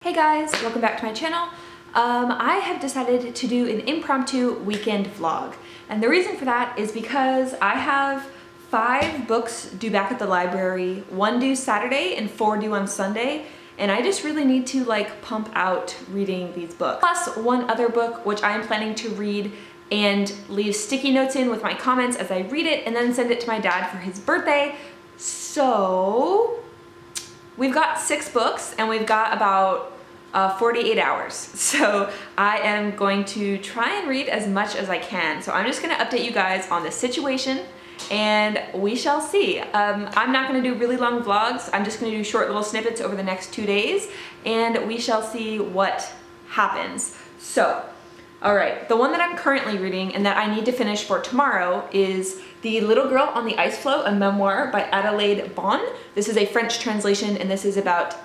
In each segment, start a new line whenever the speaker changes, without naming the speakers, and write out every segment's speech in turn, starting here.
Hey guys, welcome back to my channel. I have decided to do an impromptu weekend vlog, and the reason for that is because I have 5 books due back at the library, 1 due Saturday and 4 due on Sunday, and I just really need to pump out reading these books. Plus 1 other book which I am planning to read and leave sticky notes in with my comments as I read it and then send it to my dad for his birthday. So we've got 6 books and we've got about 48 hours. So I am going to try and read as much as I can. So I'm just gonna update you guys on the situation and we shall see. I'm not gonna do really long vlogs. I'm just gonna do short little snippets over the next 2 days and we shall see what happens. So, all right, the one that I'm currently reading and that I need to finish for tomorrow is The Little Girl on the Ice Floe, a memoir by Adelaide. This is a French translation and this is about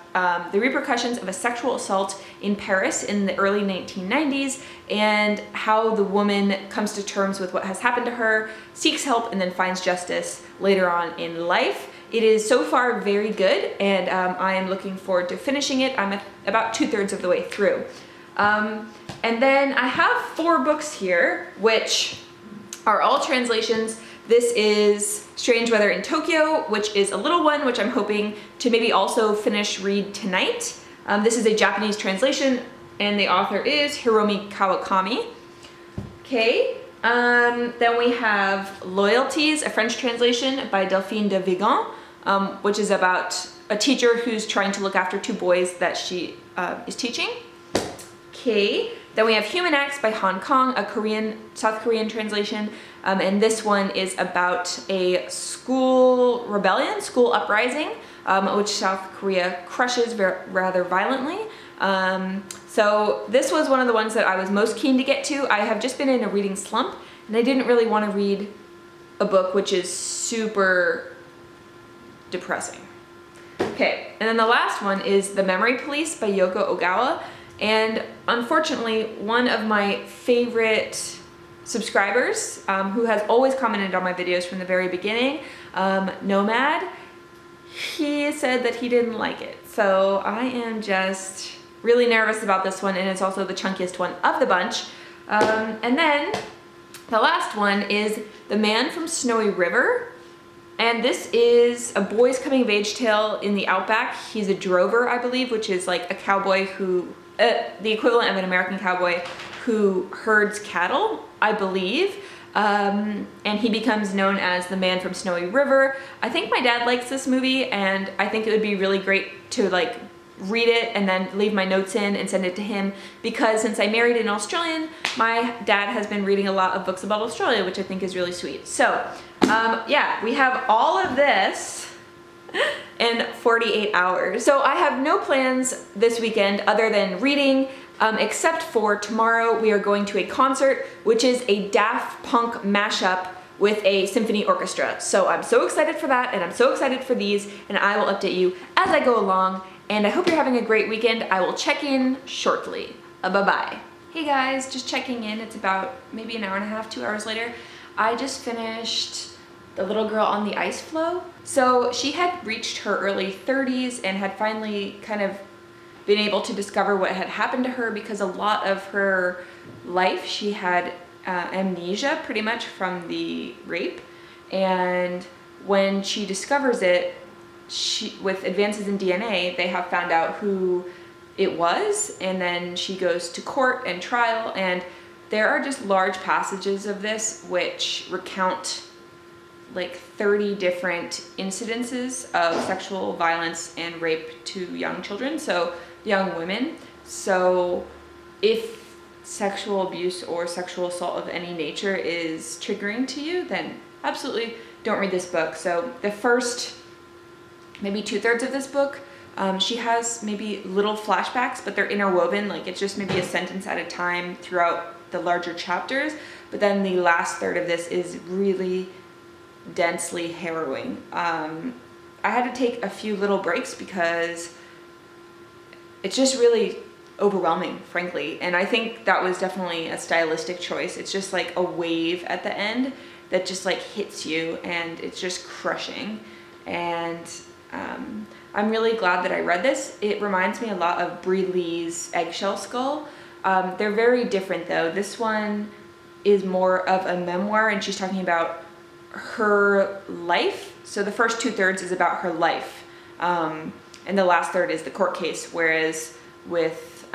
the repercussions of a sexual assault in Paris in the early 1990s and how the woman comes to terms with what has happened to her, seeks help, and then finds justice later on in life. It is so far very good and I am looking forward to finishing it. I'm about 2/3 of the way through. And then I have 4 books here, which are all translations. This is Strange Weather in Tokyo, which is a little one, which I'm hoping to maybe also read tonight. This is a Japanese translation, and the author is Hiromi Kawakami. Okay, then we have Loyalties, a French translation by Delphine de Vigan, which is about a teacher who's trying to look after 2 boys that she is teaching. Okay, then we have Human Acts by Hong Kong, a South Korean translation, and this one is about a school rebellion, school uprising, which South Korea crushes rather violently. So this was one of the ones that I was most keen to get to. I have just been in a reading slump, and I didn't really want to read a book which is super depressing. Okay, and then the last one is The Memory Police by Yoko Ogawa. And unfortunately, one of my favorite subscribers, who has always commented on my videos from the very beginning, Nomad, he said that he didn't like it. So I am just really nervous about this one, and it's also the chunkiest one of the bunch. And then the last one is The Man from Snowy River. And this is a boy's coming of age tale in the outback. He's a drover, I believe, which is like a cowboy who, the equivalent of an American cowboy who herds cattle, I believe. And he becomes known as the Man from Snowy River. I think my dad likes this movie, and I think it would be really great to read it and then leave my notes in and send it to him, because since I married an Australian, my dad has been reading a lot of books about Australia, which I think is really sweet. So yeah, we have all of this in 48 hours. So I have no plans this weekend other than reading, except for tomorrow we are going to a concert, which is a Daft Punk mashup with a symphony orchestra. So I'm so excited for that, and I'm so excited for these, and I will update you as I go along. And I hope you're having a great weekend. I will check in shortly. Bye-bye. Hey guys, just checking in. It's about maybe an hour and a half, 2 hours later. I just finished The Little Girl on the Ice Floe. So she had reached her early 30s and had finally kind of been able to discover what had happened to her, because a lot of her life she had amnesia pretty much from the rape. And when she discovers it, with advances in DNA, they have found out who it was, and then she goes to court and trial, and there are just large passages of this which recount 30 different incidences of sexual violence and rape to young children, so young women. So if sexual abuse or sexual assault of any nature is triggering to you, then absolutely don't read this book. So the first maybe 2/3 of this book, she has maybe little flashbacks, but they're interwoven, it's just maybe a sentence at a time throughout the larger chapters. But then the last third of this is really densely harrowing. I had to take a few little breaks because it's just really overwhelming, frankly. And I think that was definitely a stylistic choice. It's just like a wave at the end that just hits you, and it's just crushing. And I'm really glad that I read this. It reminds me a lot of Bree Lee's Eggshell Skull. They're very different though. This one is more of a memoir, and she's talking about her life. So the first 2/3 is about her life, and the last third is the court case, whereas with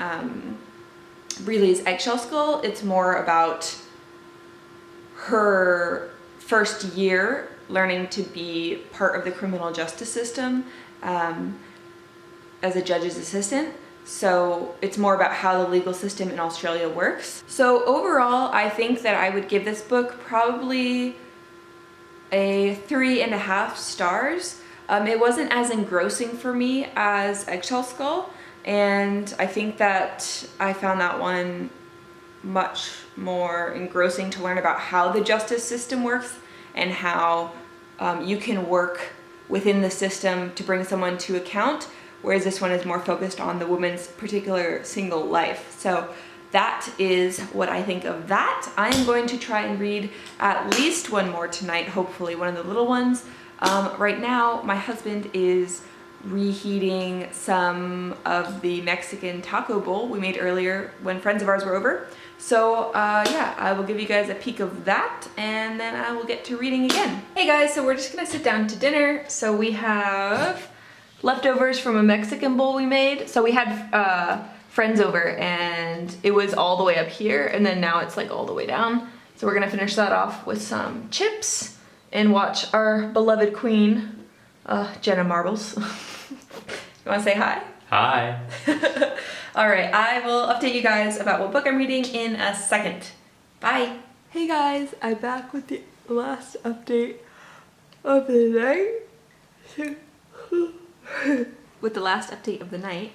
Bree Lee's Eggshell Skull, it's more about her first year learning to be part of the criminal justice system as a judge's assistant. So it's more about how the legal system in Australia works. So overall, I think that I would give this book probably a 3.5 stars. It wasn't as engrossing for me as Eggshell Skull, and I think that I found that one much more engrossing to learn about how the justice system works and how you can work within the system to bring someone to account, whereas this one is more focused on the woman's particular single life. So that is what I think of that. I am going to try and read at least one more tonight, hopefully one of the little ones. Right now, my husband is reheating some of the Mexican taco bowl we made earlier when friends of ours were over. So yeah, I will give you guys a peek of that, and then I will get to reading again. Hey guys, so we're just gonna sit down to dinner. So we have leftovers from a Mexican bowl we made. So we had friends over, and it was all the way up here, and then now it's like all the way down. So we're gonna finish that off with some chips and watch our beloved queen, Jenna Marbles. You wanna say hi?
Hi.
All right, I will update you guys about what book I'm reading in a second. Bye. Hey guys, I'm back with the last update of the night. With the last update of the night.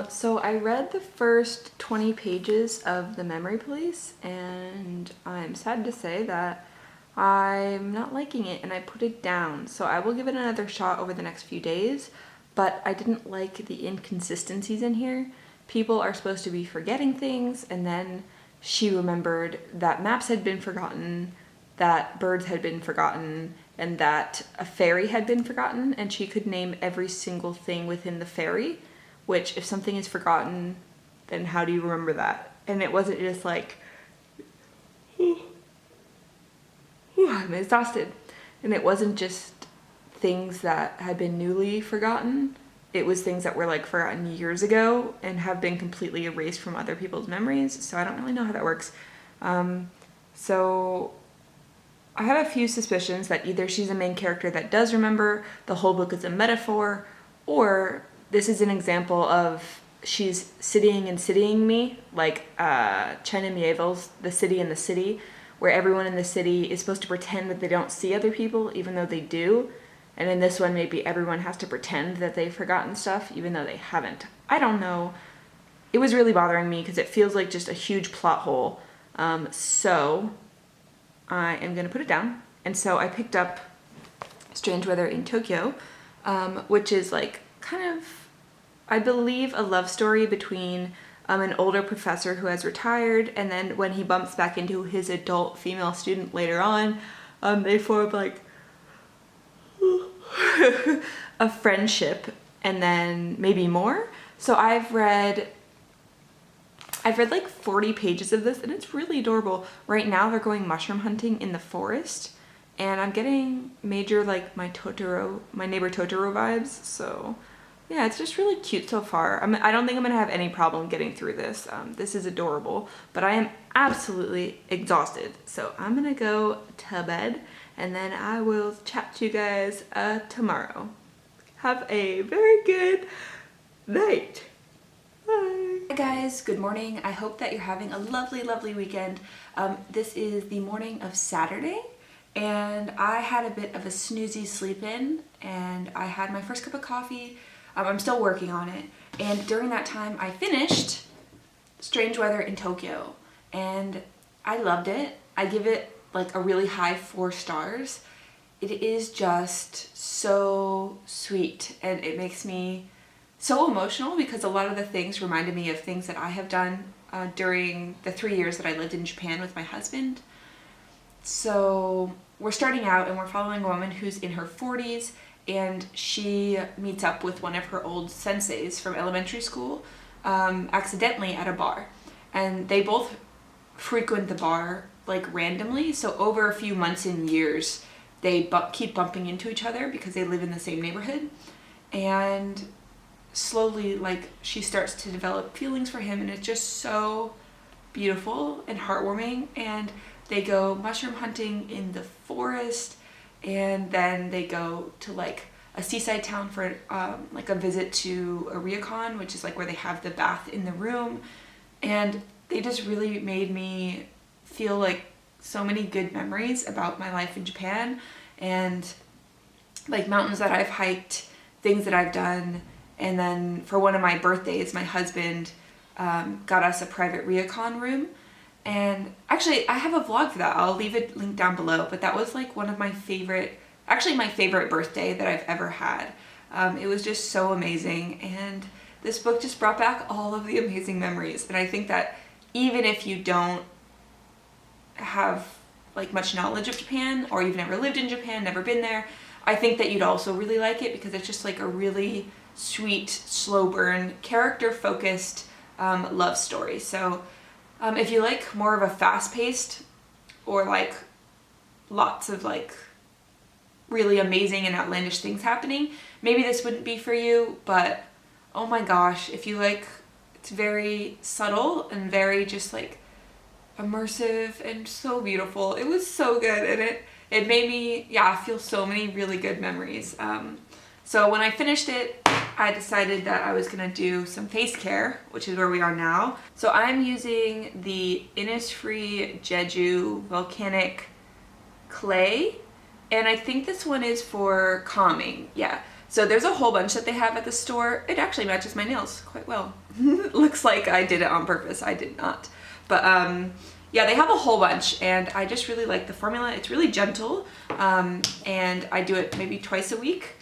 So I read the first 20 pages of The Memory Police, and I'm sad to say that I'm not liking it, and I put it down. So I will give it another shot over the next few days, but I didn't like the inconsistencies in here. People are supposed to be forgetting things, and then she remembered that maps had been forgotten, that birds had been forgotten, and that a fairy had been forgotten, and she could name every single thing within the fairy, which if something is forgotten, then how do you remember that? And it wasn't just like, I'm exhausted. And it wasn't just things that had been newly forgotten. It was things that were like forgotten years ago and have been completely erased from other people's memories. So I don't really know how that works. So I have a few suspicions that either she's a main character that does remember, the whole book is a metaphor, or this is an example of she's citying and citying me, like China Miéville's The City in the City, where everyone in the city is supposed to pretend that they don't see other people, even though they do. And in this one, maybe everyone has to pretend that they've forgotten stuff, even though they haven't. I don't know. It was really bothering me because it feels like just a huge plot hole. So I am going to put it down. And so I picked up Strange Weather in Tokyo, which is like kind of, I believe, a love story between an older professor who has retired, and then when he bumps back into his adult female student later on, they form like a friendship, and then maybe more. So I've read like 40 pages of this, and it's really adorable. Right now they're going mushroom hunting in the forest, and I'm getting major like my neighbor Totoro vibes. So yeah, it's just really cute so far. I don't think I'm gonna have any problem getting through this. This is adorable, but I am absolutely exhausted. So I'm gonna go to bed, and then I will chat to you guys tomorrow. Have a very good night. Bye. Hi guys, good morning. I hope that you're having a lovely, lovely weekend. This is the morning of Saturday, and I had a bit of a snoozy sleep in, and I had my first cup of coffee. I'm still working on it, and during that time I finished Strange Weather in Tokyo, and I loved it. I give it like a really high 4 stars. It is just so sweet, and it makes me so emotional because a lot of the things reminded me of things that I have done during the 3 years that I lived in Japan with my husband. So we're starting out and we're following a woman who's in her 40s, and she meets up with one of her old senseis from elementary school accidentally at a bar. And they both frequent the bar like randomly, so over a few months and years they keep bumping into each other because they live in the same neighborhood. And slowly, like, she starts to develop feelings for him, and it's just so beautiful and heartwarming. And they go mushroom hunting in the forest, and then they go to like a seaside town for like a visit to a ryokan, which is like where they have the bath in the room. And they just really made me feel like so many good memories about my life in Japan, and like mountains that I've hiked, things that I've done. And then for one of my birthdays, my husband got us a private ryokan room. And actually, I have a vlog for that. I'll leave it linked down below. But that was like one of my favorite, actually my favorite birthday that I've ever had. It was just so amazing. And this book just brought back all of the amazing memories. And I think that even if you don't have like much knowledge of Japan, or you've never lived in Japan, never been there, I think that you'd also really like it, because it's just like a really sweet, slow burn, character focused love story. So if you like more of a fast-paced, or like lots of like really amazing and outlandish things happening, maybe this wouldn't be for you. But oh my gosh, if you like, it's very subtle and very just like immersive and so beautiful. It was so good, and it made me, yeah, feel so many really good memories. So when I finished it, I decided that I was gonna do some face care, which is where we are now. So I'm using the Innisfree Jeju Volcanic Clay, and I think this one is for calming, yeah. So there's a whole bunch that they have at the store. It actually matches my nails quite well. Looks like I did it on purpose. I did not. But yeah, they have a whole bunch, and I just really like the formula. It's really gentle, and I do it maybe twice a week.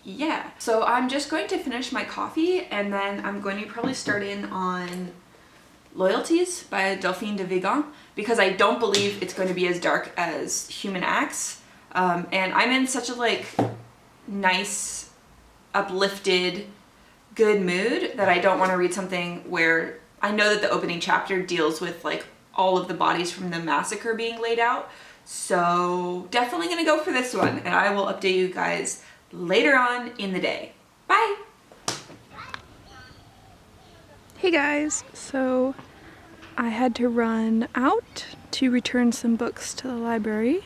Yeah, so I'm just going to finish my coffee, and then I'm going to probably start in on Loyalties by Delphine de Vigan, because I don't believe it's going to be as dark as Human Acts. And I'm in such a like nice, uplifted, good mood that I don't want to read something where I know that the opening chapter deals with like all of the bodies from the massacre being laid out. So definitely gonna go for this one, and I will update you guys later on in the day. Bye! Hey guys, so I had to run out to return some books to the library,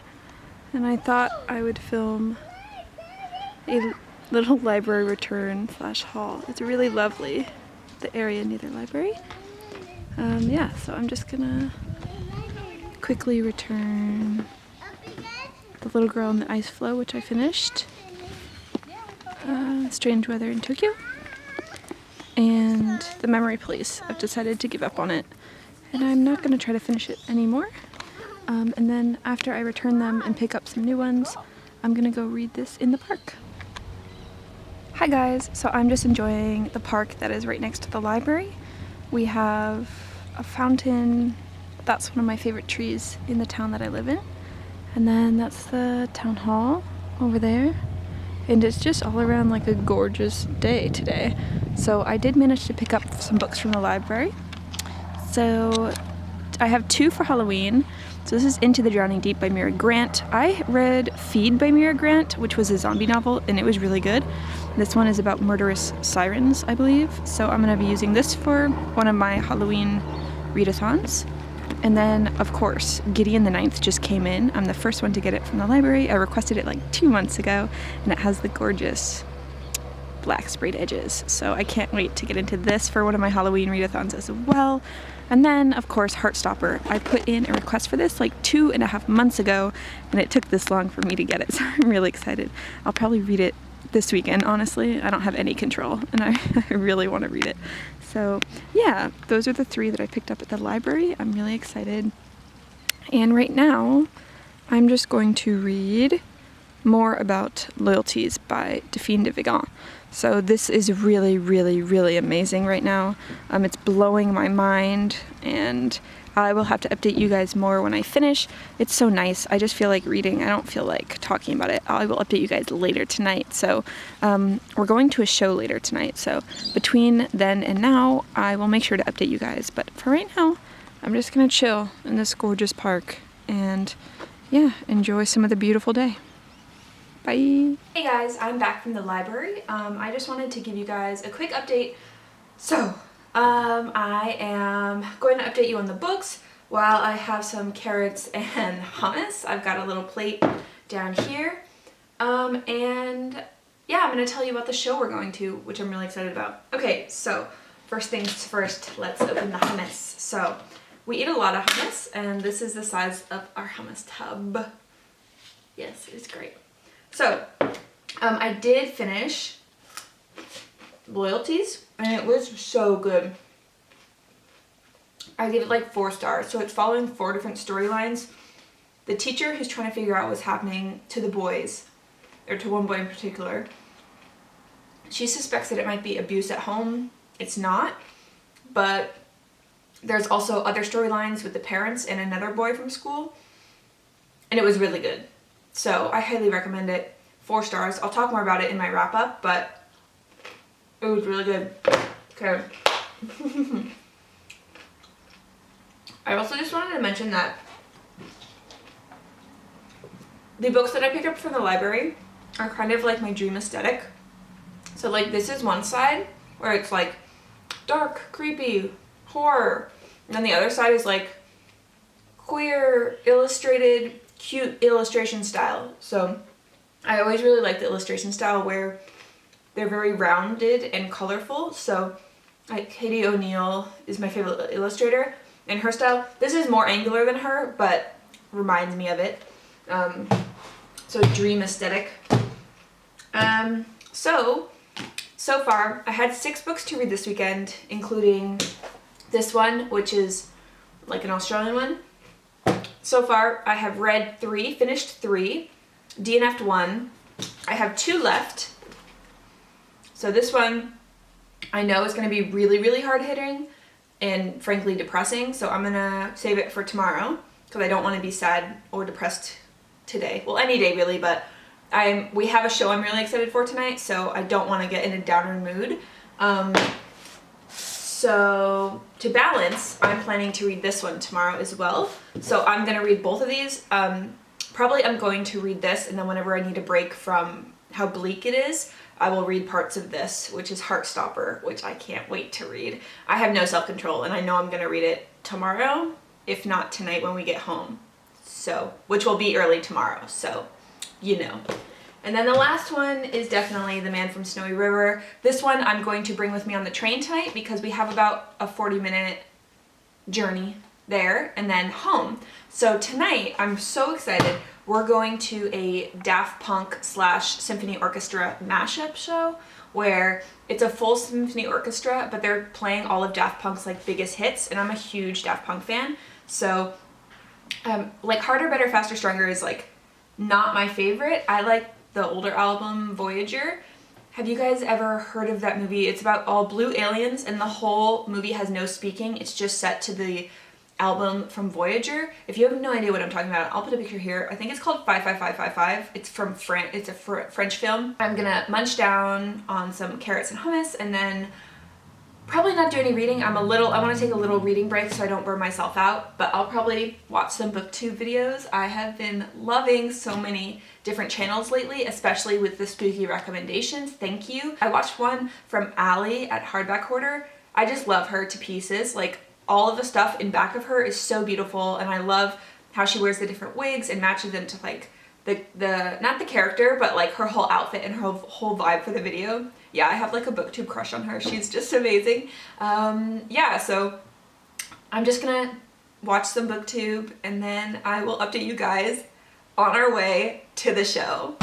and I thought I would film a little library return / haul. It's really lovely, the area near the library. Yeah, so I'm just gonna quickly return The Little Girl in the Ice Floe, which I finished, Strange Weather in Tokyo, and The Memory Police. I've decided to give up on it, and I'm not going to try to finish it anymore. And then after I return them and pick up some new ones, I'm going to go read this in the park. Hi guys, so I'm just enjoying the park that is right next to the library. We have a fountain. That's one of my favorite trees in the town that I live in. And then that's the town hall over there. And it's just all around like a gorgeous day today. So I did manage to pick up some books from the library. So I have 2 for Halloween. So this is Into the Drowning Deep by Mira Grant. I read Feed by Mira Grant, which was a zombie novel, and it was really good. This one is about murderous sirens, I believe. So I'm going to be using this for one of my Halloween readathons. And then, of course, Gideon the Ninth just came in. I'm the first one to get it from the library. I requested it like 2 months ago, and it has the gorgeous black sprayed edges. So I can't wait to get into this for one of my Halloween readathons as well. And then, of course, Heartstopper. I put in a request for this like 2.5 months ago, and it took this long for me to get it, so I'm really excited. I'll probably read it this weekend, honestly. I don't have any control, and I really want to read it. So yeah, those are the 3 that I picked up at the library. I'm really excited. And right now, I'm just going to read more about Loyalties by Delphine de Vigan. So this is really, really, really amazing right now. It's blowing my mind, and
I will have to update you guys more when I finish. It's so nice. I just feel like reading. I don't feel like talking about it. I will update you guys later tonight. So we're going to a show later tonight. So between then and now, I will make sure to update you guys. But for right now, I'm just gonna chill in this gorgeous park and yeah, enjoy some of the beautiful day. Bye.
Hey guys, I'm back from the library. I just wanted to give you guys a quick update. So, I am going to update you on the books while I have some carrots and hummus. I've got a little plate down here. And yeah, I'm going to tell you about the show we're going to, which I'm really excited about. Okay, so first things first, let's open the hummus. So, we eat a lot of hummus, and this is the size of our hummus tub. Yes, it's great. So, I did finish Loyalties, and it was so good. I gave it like 4 stars. So it's following 4 different storylines. The teacher who's trying to figure out what's happening to the boys, or to one boy in particular, she suspects that it might be abuse at home. It's not, but there's also other storylines with the parents and another boy from school, and it was really good. So I highly recommend it. 4 stars. I'll talk more about it in my wrap up, but it was really good. Okay. I also just wanted to mention that the books that I picked up from the library are kind of like my dream aesthetic. So like this is one side where it's like dark, creepy, horror. And then the other side is like queer, illustrated, cute illustration style. So I always really like the illustration style where they're very rounded and colorful. So like Katie O'Neill is my favorite illustrator, and her style, this is more angular than her, but reminds me of it. So dream aesthetic. So far I had 6 books to read this weekend, including this one, which is like an Australian one. So far I have read 3, finished 3, DNF'd 1. I have 2 left. So this one I know is going to be really, really hard hitting and frankly depressing. So I'm going to save it for tomorrow because I don't want to be sad or depressed today. Well, any day really, but we have a show I'm really excited for tonight, so I don't want to get in a downer mood. So to balance, I'm planning to read this one tomorrow as well. So I'm going to read both of these. Probably I'm going to read this, and then whenever I need a break from how bleak it is, I will read parts of this, which is Heartstopper, which I can't wait to read. I have no self-control, and I know I'm going to read it tomorrow, if not tonight when we get home. So, which will be early tomorrow, so you know. And then the last one is definitely The Man from Snowy River. This one I'm going to bring with me on the train tonight because we have about a 40-minute journey there and then home. So tonight, I'm so excited. We're going to a Daft Punk / Symphony Orchestra mashup show where it's a full symphony orchestra, but they're playing all of Daft Punk's like biggest hits, and I'm a huge Daft Punk fan. So like Harder, Better, Faster, Stronger is like not my favorite. I like the older album Voyager. Have you guys ever heard of that movie? It's about all blue aliens, and the whole movie has no speaking. It's just set to the album from Voyager. If you have no idea what I'm talking about, I'll put a picture here. I think it's called 55555. It's from it's a French film. I'm gonna munch down on some carrots and hummus, and then probably not do any reading. I want to take a little reading break so I don't burn myself out, but I'll probably watch some booktube videos. I have been loving so many different channels lately, especially with the spooky recommendations. Thank you. I watched one from Allie at Hardback Hoarder. I just love her to pieces. Like, all of the stuff in back of her is so beautiful, and I love how she wears the different wigs and matches them to like the not the character, but like her whole outfit and her whole vibe for the video. Yeah, I have like a booktube crush on her. She's just amazing. Yeah, so I'm just gonna watch some booktube, and then I will update you guys on our way to the show.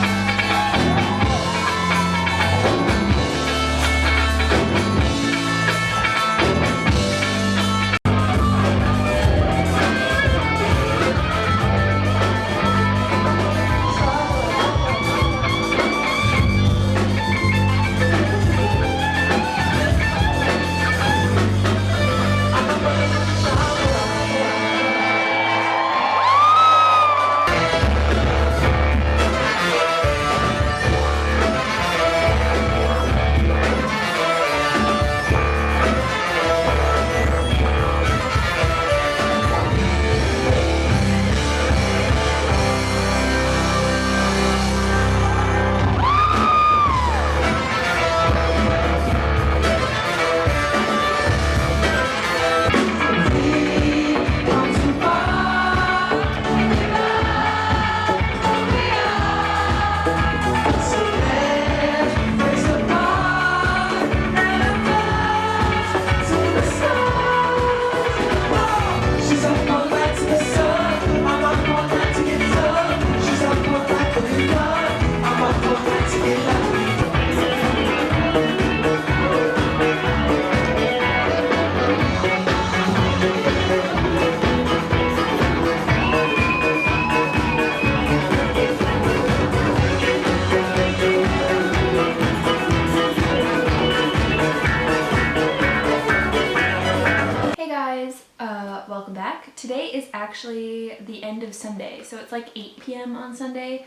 guys, welcome back. Today is actually the end of Sunday, so it's like 8 p.m. on Sunday.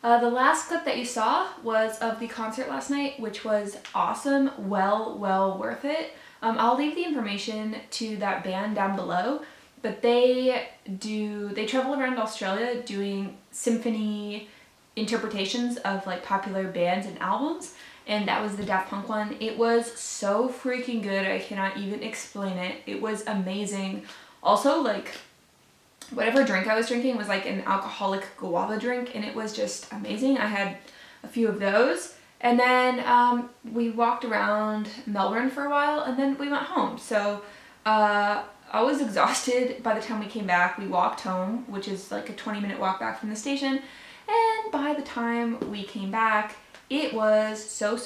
The last clip that you saw was of the concert last night, which was awesome, well worth it. I'll leave the information to that band down below, but they travel around Australia doing symphony interpretations of like popular bands and albums. And that was the Daft Punk one. It was so freaking good. I cannot even explain it. It was amazing. Also, like, whatever drink I was drinking was like an alcoholic guava drink, and it was just amazing. I had a few of those. And then we walked around Melbourne for a while, and then we went home. So I was exhausted by the time we came back. We walked home, which is like a 20-minute walk back from the station. And by the time we came back, it was so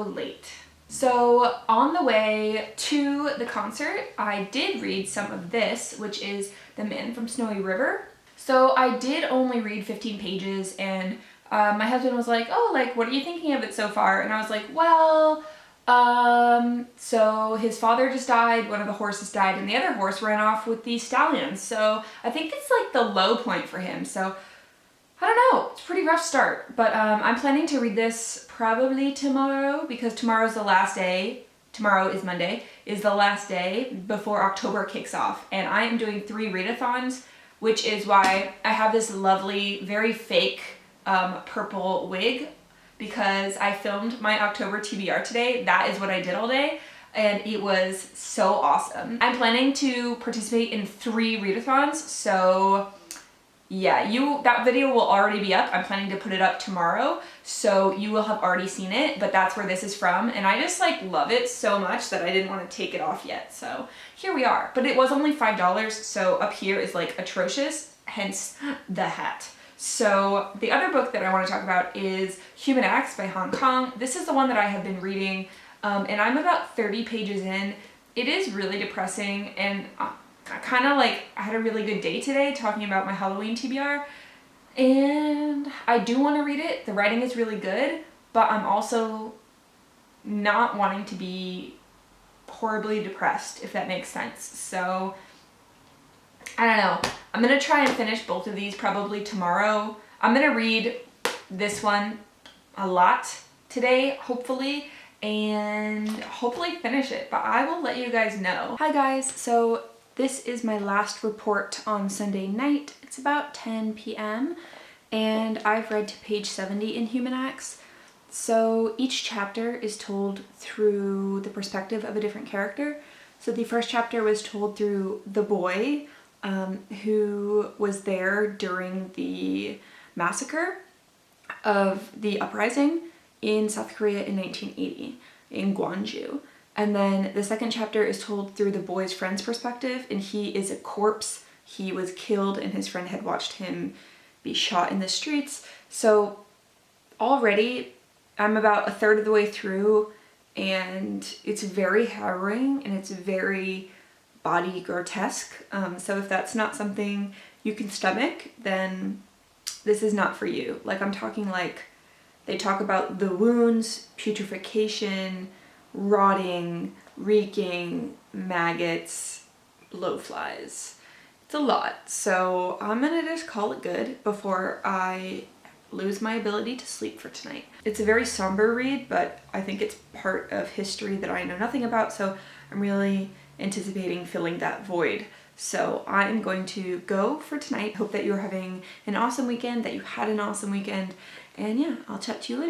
late. So on the way to the concert, I did read some of this, which is The Man from Snowy River. So I did only read 15 pages, and my husband was like, oh, like, what are you thinking of it so far? And I was like, well, so his father just died, one of the horses died, and the other horse ran off with these stallions. So I think it's like the low point for him. So I don't know, it's a pretty rough start, but I'm planning to read this probably tomorrow, because tomorrow's the last day. Tomorrow is Monday, is the last day before October kicks off, and I am doing 3 readathons, which is why I have this lovely, very fake purple wig, because I filmed my October TBR today. That is what I did all day, and it was so awesome. I'm planning to participate in 3 readathons, so yeah, that video will already be up. I'm planning to put it up tomorrow, so you will have already seen it, but that's where this is from, and I just like love it so much that I didn't want to take it off yet, so here we are. But it was only $5, so up here is like atrocious, hence the hat. So the other book that I want to talk about is Human Acts by Hong Kong. This is the one that I have been reading, and I'm about 30 pages in. It is really depressing, and I had a really good day today talking about my Halloween TBR, and I do want to read it. The writing is really good, but I'm also not wanting to be horribly depressed, if that makes sense. So I don't know. I'm going to try and finish both of these probably tomorrow. I'm going to read this one a lot today, hopefully, and hopefully finish it, but I will let you guys know. Hi guys, so this is my last report on Sunday night. It's about 10 p.m. and I've read to page 70 in Human Acts. So each chapter is told through the perspective of a different character. So the first chapter was told through the boy who was there during the massacre of the uprising in South Korea in 1980 in Gwangju. And then the second chapter is told through the boy's friend's perspective, and he is a corpse. He was killed and his friend had watched him be shot in the streets. So already I'm about a third of the way through, and it's very harrowing and it's very body grotesque. So if that's not something you can stomach, then this is not for you. Like, I'm talking like they talk about the wounds, putrefaction, rotting, reeking, maggots, blowflies. It's a lot. So I'm gonna just call it good before I lose my ability to sleep for tonight. It's a very somber read, but I think it's part of history that I know nothing about, so I'm really anticipating filling that void. So I'm going to go for tonight. Hope that you're having an awesome weekend, that you had an awesome weekend, and yeah, I'll chat to you later.